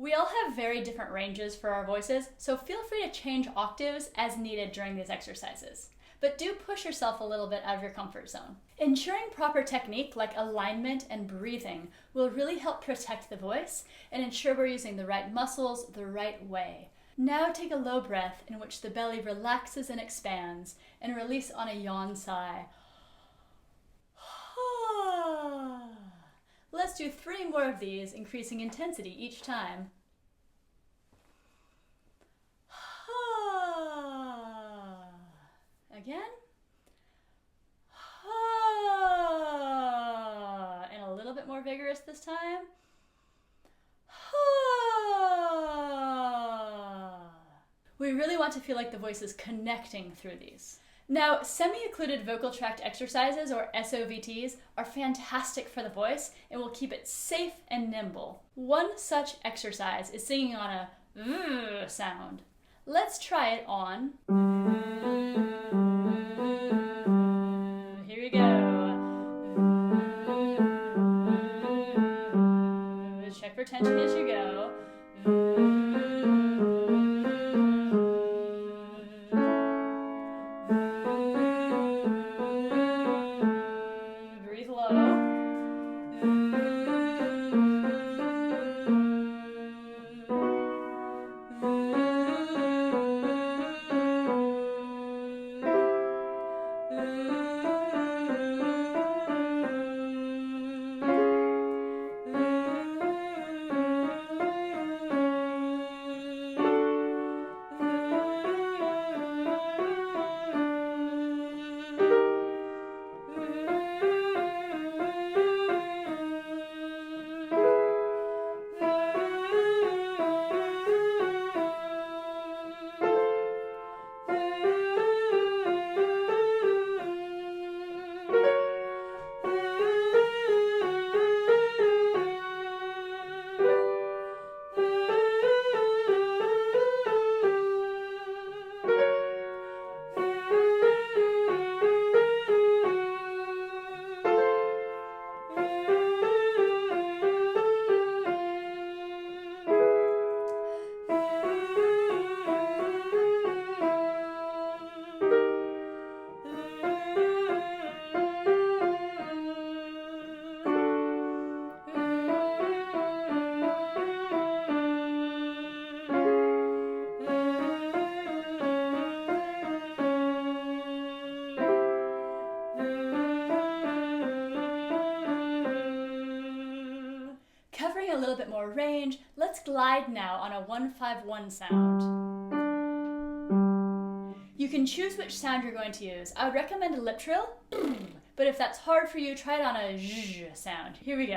We all have very different ranges for our voices, so feel free to change octaves as needed during these exercises. But do push yourself a little bit out of your comfort zone. Ensuring proper technique like alignment and breathing will really help protect the voice and ensure we're using the right muscles the right way. Now take a low breath in which the belly relaxes and expands, and release on a yawn sigh. Let's do 3 more of these, increasing intensity each time. Again. And a little bit more vigorous this time. We really want to feel like the voice is connecting through these. Now, semi-occluded vocal tract exercises, or SOVTs, are fantastic for the voice and will keep it safe and nimble. One such exercise is singing on a V sound. Let's try it on. Here we go. Check for tension as you go. Breathe low. Covering a little bit more range, let's glide now on a 1-5-1 sound. You can choose which sound you're going to use. I would recommend a lip trill, but if that's hard for you, try it on a zh sound. Here we go.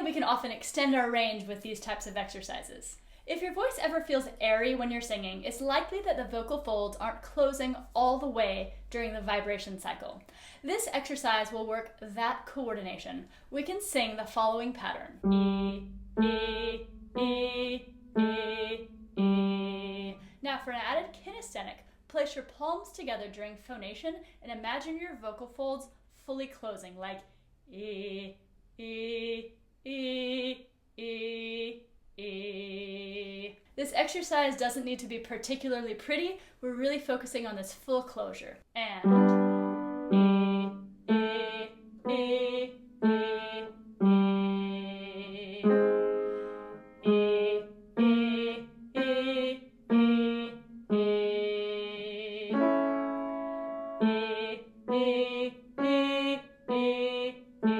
We can often extend our range with these types of exercises. If your voice ever feels airy when you're singing, it's likely that the vocal folds aren't closing all the way during the vibration cycle. This exercise will work that coordination. We can sing the following pattern. E, E, E, E, E. Now for an added kinesthetic, place your palms together during phonation and imagine your vocal folds fully closing, like E, E, E, E, E. This exercise doesn't need to be particularly pretty. We're really focusing on this full closure. And E, E, E, E, E. E, E, E, E, E. E, E, E, E, E.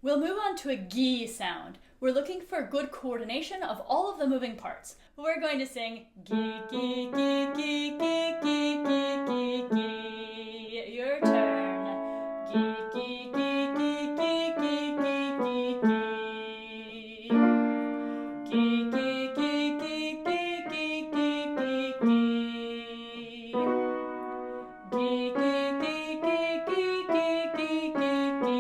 We'll move on to a gi sound. We're looking for good coordination of all of the moving parts. We're going to sing gi, gi, gi, gi, gi, gi, gi, gi, gi. Your turn. Gi, gi, gi, gi, gi, gi, gi, gi, gi. Gi, gi, gi, gi, gi, gi, gi, gi, gi. Gi, gi, gi, gi, gi, gi, gi, gi, gi.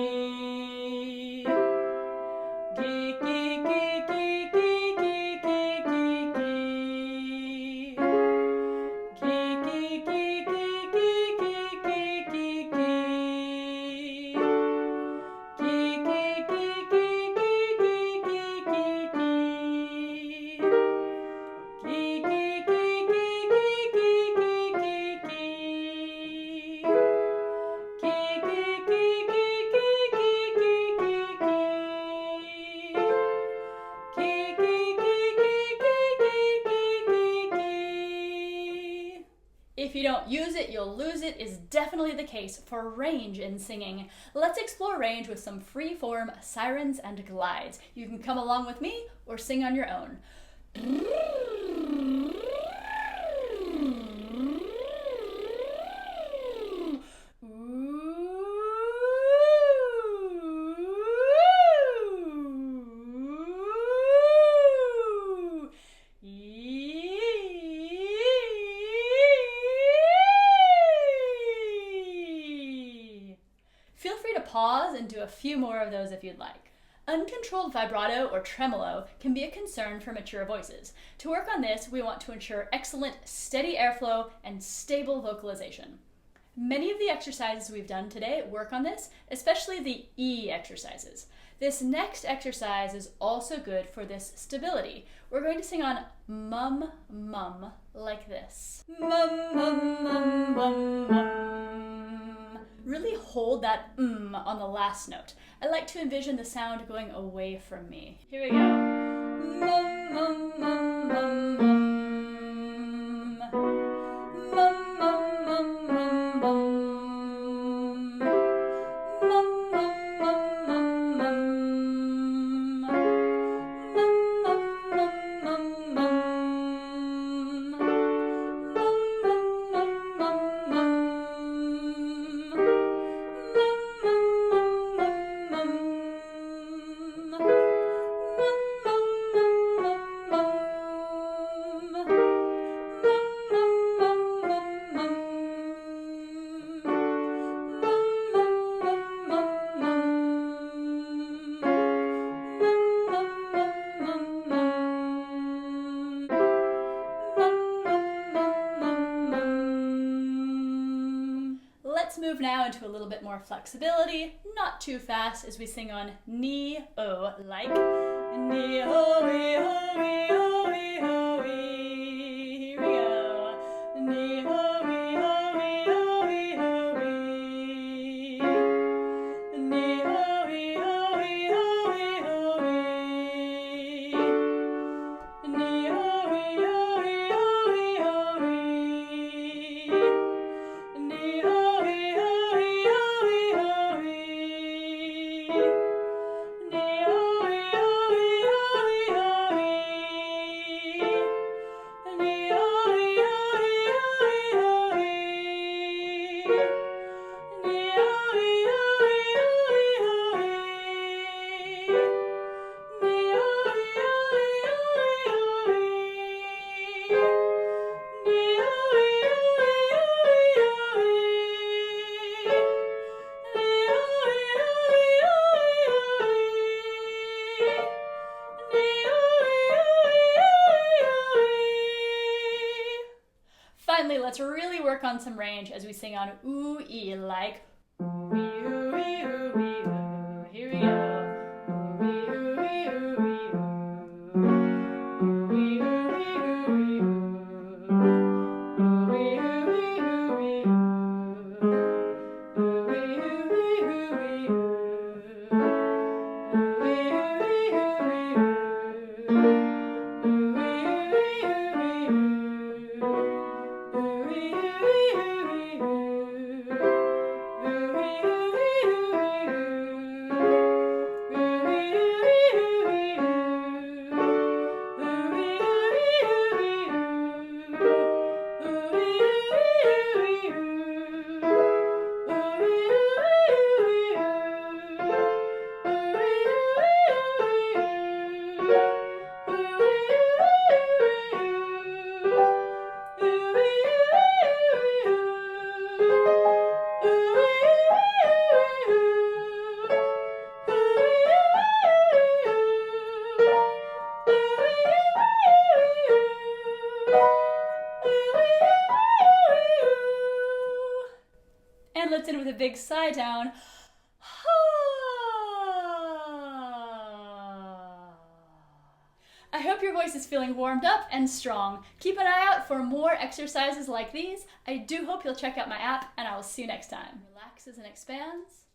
If you don't use it, you'll lose it is definitely the case for range in singing. Let's explore range with some free-form sirens and glides. You can come along with me or sing on your own. pause and do a few more of those if you'd like. Uncontrolled vibrato or tremolo can be a concern for mature voices. To work on this, we want to ensure excellent, steady airflow and stable vocalization. Many of the exercises we've done today work on this, especially the E exercises. This next exercise is also good for this stability. We're going to sing on mum, mum, like this. Mum, mum, mum, mum, mum. Really hold that on the last note. I like to envision the sound going away from me. Here we go. Mum, mum, mum, mum, mum. Mum, mum, mum, mum, mum. Let's move now into a little bit more flexibility, not too fast, as we sing on ni-o, like ni-ho-wee-ho-wee-ho-wee-ho-wee. Here we go. Ni-ho-wee-ho-wee-ho-wee-ho-wee. Ni-ho-wee-ho-wee-ho-wee-ho-wee. Finally, let's really work on some range as we sing on ooh-ee, like ooh-ee, ooh-ee, ooh-ee, ooh. Here we go. Ooh-ee, ooh-ee, ooh-ee, ooh. Ooh-ee, ooh-ee, ooh-ee, ooh. Ooh-ee, ooh-ee, ooh-ee, ooh. Ooh-ee, ooh-ee, ooh-ee, ooh. Ooh-ee, ooh-ee, ooh-ee, ooh. And let's end with a big sigh down. I hope your voice is feeling warmed up and strong. Keep an eye out for more exercises like these. I do hope you'll check out my app, and I will see you next time. Relaxes and expands.